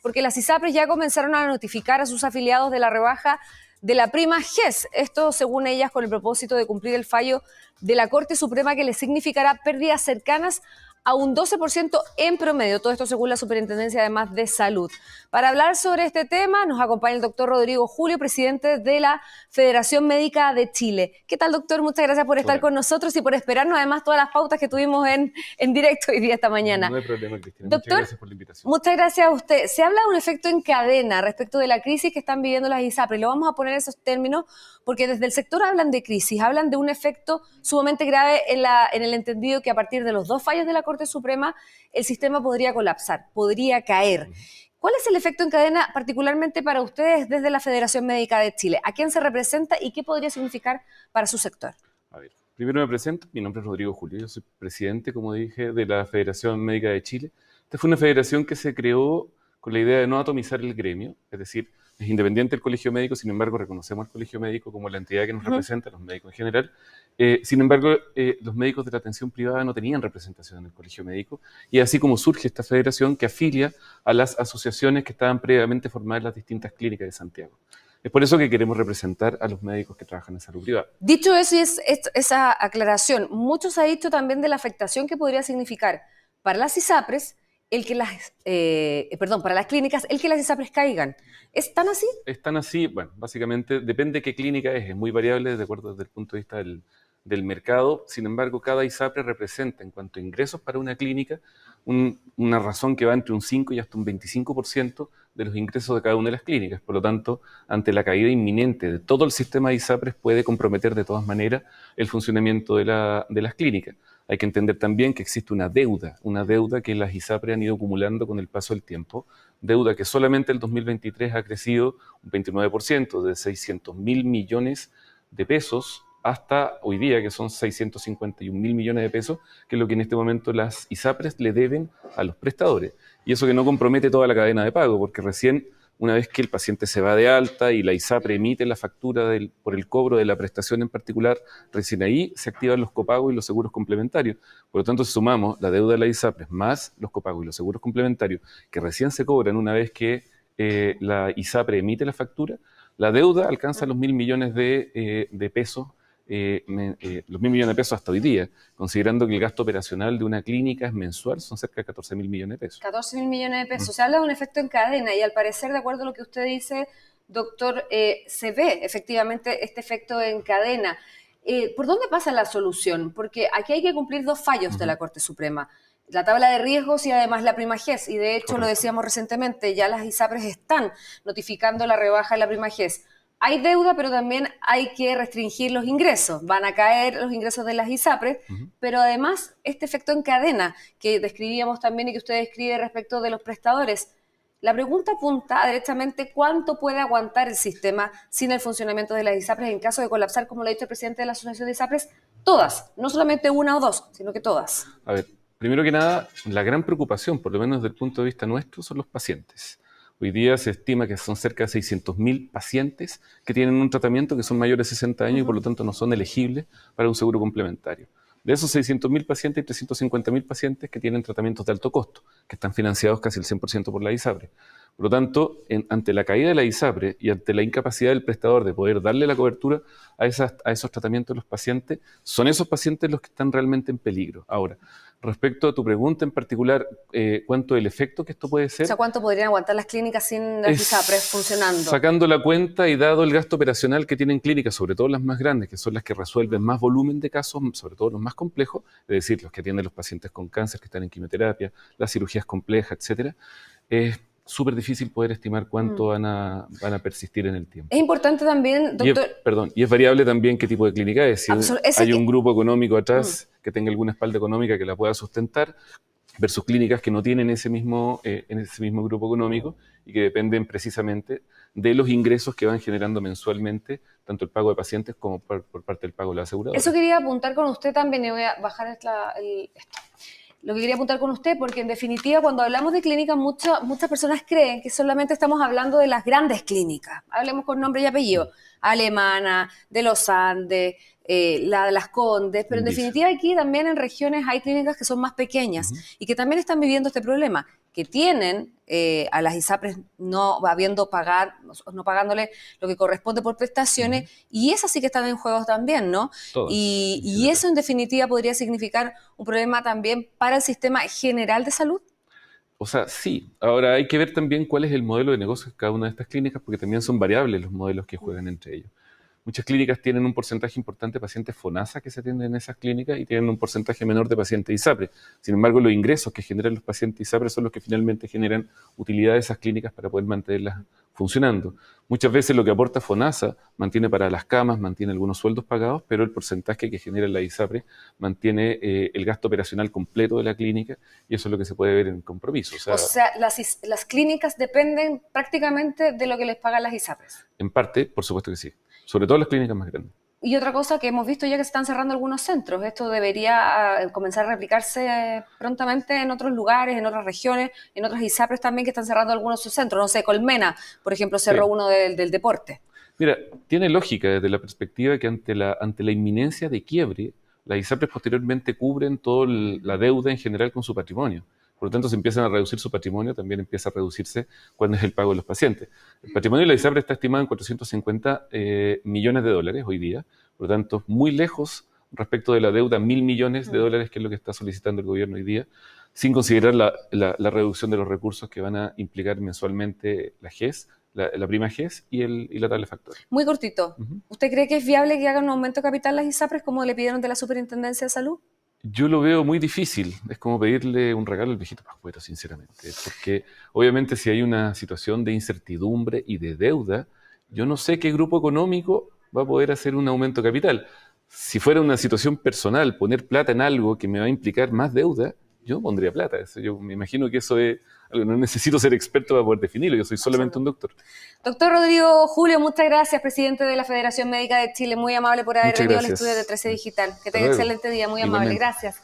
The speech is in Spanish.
porque las ISAPRES ya comenzaron a notificar a sus afiliados de la rebaja de la prima GES. Esto, según ellas, con el propósito de cumplir el fallo de la Corte Suprema que les significará pérdidas cercanas a un 12% en promedio. Todo esto según la Superintendencia, además de Salud. Para hablar sobre este tema nos acompaña el doctor Rodrigo Julio, presidente de la Federación Médica de Chile. ¿Qué tal, doctor? Muchas gracias por estar con nosotros y por esperarnos además todas las pautas que tuvimos en directo hoy día esta mañana. No hay problema, Cristina. Doctor, muchas gracias por la invitación. Muchas gracias a usted. Se habla de un efecto en cadena respecto de la crisis que están viviendo las ISAPRES. Lo vamos a poner en esos términos porque desde el sector hablan de crisis, hablan de un efecto sumamente grave en el entendido que a partir de los 2 fallos de la Corte Suprema el sistema podría colapsar, podría caer. ¿Cuál es el efecto en cadena particularmente para ustedes desde la Federación Médica de Chile? ¿A quién se representa y qué podría significar para su sector? A ver, primero me presento. Mi nombre es Rodrigo Julio. Yo soy presidente, como dije, de la Federación Médica de Chile. Esta fue una federación que se creó con la idea de no atomizar el gremio, es decir, es independiente el colegio médico, sin embargo reconocemos al colegio médico como la entidad que nos representa, los médicos en general. Sin embargo, los médicos de la atención privada no tenían representación en el colegio médico, y así como surge esta federación que afilia a las asociaciones que estaban previamente formadas en las distintas clínicas de Santiago. Es por eso que queremos representar a los médicos que trabajan en salud privada. Dicho eso y esa aclaración, mucho se ha dicho también de la afectación que podría significar para las ISAPRES para las clínicas, el que las ISAPRES caigan. ¿Es tan así? Es tan así, bueno, básicamente depende de qué clínica es muy variable de acuerdo desde el punto de vista del mercado. Sin embargo, cada ISAPRE representa en cuanto a ingresos para una clínica una razón que va entre un 5 y hasta un 25% de los ingresos de cada una de las clínicas. Por lo tanto, ante la caída inminente de todo el sistema de ISAPRES puede comprometer de todas maneras el funcionamiento de las clínicas. Hay que entender también que existe una deuda que las ISAPRES han ido acumulando con el paso del tiempo, deuda que solamente el 2023 ha crecido un 29%, de 600.000 millones de pesos hasta hoy día, que son 651.000 millones de pesos, que es lo que en este momento las ISAPRES le deben a los prestadores. Y eso que no compromete toda la cadena de pago, porque recién, una vez que el paciente se va de alta y la ISAPRE emite la factura por el cobro de la prestación en particular, recién ahí se activan los copagos y los seguros complementarios. Por lo tanto, si sumamos la deuda de la ISAPRE más los copagos y los seguros complementarios, que recién se cobran una vez que la ISAPRE emite la factura, la deuda alcanza los 1.000 millones de pesos, los 1.000 millones de pesos hasta hoy día, considerando que el gasto operacional de una clínica es mensual, son cerca de 14.000 millones de pesos. 14.000 millones de pesos. Se habla de un efecto en cadena y al parecer, de acuerdo a lo que usted dice, doctor, se ve efectivamente este efecto en cadena. ¿Por dónde pasa la solución? Porque aquí hay que cumplir 2 fallos de la Corte Suprema. La tabla de riesgos y además la prima GES. Y de hecho, correcto, lo decíamos recientemente, ya las ISAPRES están notificando la rebaja de la prima GES. Hay deuda, pero también hay que restringir los ingresos. Van a caer los ingresos de las ISAPRES, pero además este efecto en cadena que describíamos también y que usted describe respecto de los prestadores. La pregunta apunta a directamente cuánto puede aguantar el sistema sin el funcionamiento de las ISAPRES en caso de colapsar, como lo ha dicho el presidente de la Asociación de ISAPRES, todas, no solamente una o dos, sino que todas. A ver, primero que nada, la gran preocupación, por lo menos desde el punto de vista nuestro, son los pacientes. Hoy día se estima que son cerca de 600.000 pacientes que tienen un tratamiento que son mayores de 60 años y por lo tanto no son elegibles para un seguro complementario. De esos 600.000 pacientes, hay 350.000 pacientes que tienen tratamientos de alto costo, que están financiados casi el 100% por la ISAPRE. Por lo tanto, ante la caída de la ISAPRE y ante la incapacidad del prestador de poder darle la cobertura a esos tratamientos a los pacientes, son esos pacientes los que están realmente en peligro. Ahora, respecto a tu pregunta en particular, ¿cuánto el efecto que esto puede ser? O sea, ¿cuánto podrían aguantar las clínicas sin las ISAPRES funcionando? Sacando la cuenta y dado el gasto operacional que tienen clínicas, sobre todo las más grandes, que son las que resuelven más volumen de casos, sobre todo los más complejos, es decir, los que atienden los pacientes con cáncer, que están en quimioterapia, las cirugías complejas, etcétera, es súper difícil poder estimar cuánto van a persistir en el tiempo. Es importante también, doctor... Y es variable también qué tipo de clínica es. Si hay un grupo económico atrás que tenga alguna espalda económica que la pueda sustentar, versus clínicas que no tienen ese mismo grupo económico y que dependen precisamente de los ingresos que van generando mensualmente, tanto el pago de pacientes como por parte del pago de la aseguradora. Eso quería apuntar con usted también, y voy a bajar esto. Lo que quería apuntar con usted, porque en definitiva cuando hablamos de clínicas, muchas personas creen que solamente estamos hablando de las grandes clínicas. Hablemos con nombre y apellido. Alemana, de los Andes, la de Las Condes, pero en Dice. definitiva aquí también en regiones hay clínicas que son más pequeñas y que también están viviendo este problema, que tienen a las ISAPRES no pagándole lo que corresponde por prestaciones, y esas sí que están en juego también, ¿no? Todas. Y eso en definitiva podría significar un problema también para el sistema general de salud. O sea, sí. Ahora hay que ver también cuál es el modelo de negocio de cada una de estas clínicas, porque también son variables los modelos que juegan entre ellos. Muchas clínicas tienen un porcentaje importante de pacientes FONASA que se atienden en esas clínicas y tienen un porcentaje menor de pacientes ISAPRE. Sin embargo, los ingresos que generan los pacientes ISAPRE son los que finalmente generan utilidad de esas clínicas para poder mantenerlas funcionando. Muchas veces lo que aporta FONASA mantiene para las camas, mantiene algunos sueldos pagados, pero el porcentaje que genera la ISAPRE mantiene el gasto operacional completo de la clínica, y eso es lo que se puede ver en compromiso. O sea, las clínicas dependen prácticamente de lo que les pagan las ISAPRES. En parte, por supuesto que sí. Sobre todo las clínicas más grandes. Y otra cosa que hemos visto ya que se están cerrando algunos centros. Esto debería comenzar a replicarse prontamente en otros lugares, en otras regiones, en otras ISAPRES también que están cerrando algunos de sus centros. No sé, Colmena, por ejemplo, cerró uno del deporte. Mira, tiene lógica desde la perspectiva que ante la inminencia de quiebre, las ISAPRES posteriormente cubren toda la deuda en general con su patrimonio. Por lo tanto, si empiezan a reducir su patrimonio, también empieza a reducirse cuando es el pago de los pacientes. El patrimonio de la ISAPRE está estimado en 450 millones de dólares hoy día, por lo tanto, muy lejos respecto de la deuda, 1.000 millones de dólares, que es lo que está solicitando el gobierno hoy día, sin considerar la reducción de los recursos que van a implicar mensualmente la GES, la prima GES y la tabla de factores. Muy cortito. ¿Usted cree que es viable que hagan un aumento de capital las ISAPRES como le pidieron de la Superintendencia de Salud? Yo lo veo muy difícil. Es como pedirle un regalo al viejito Pascuero, sinceramente. Porque obviamente si hay una situación de incertidumbre y de deuda, yo no sé qué grupo económico va a poder hacer un aumento de capital. Si fuera una situación personal, poner plata en algo que me va a implicar más deuda, yo pondría plata. Yo me imagino que eso es algo, no necesito ser experto para poder definirlo, yo soy solamente un doctor. Doctor Rodrigo Julio, muchas gracias, presidente de la Federación Médica de Chile. Muy amable por haber venido al estudio de 13 Digital. Que tenga excelente día, muy amable. Gracias.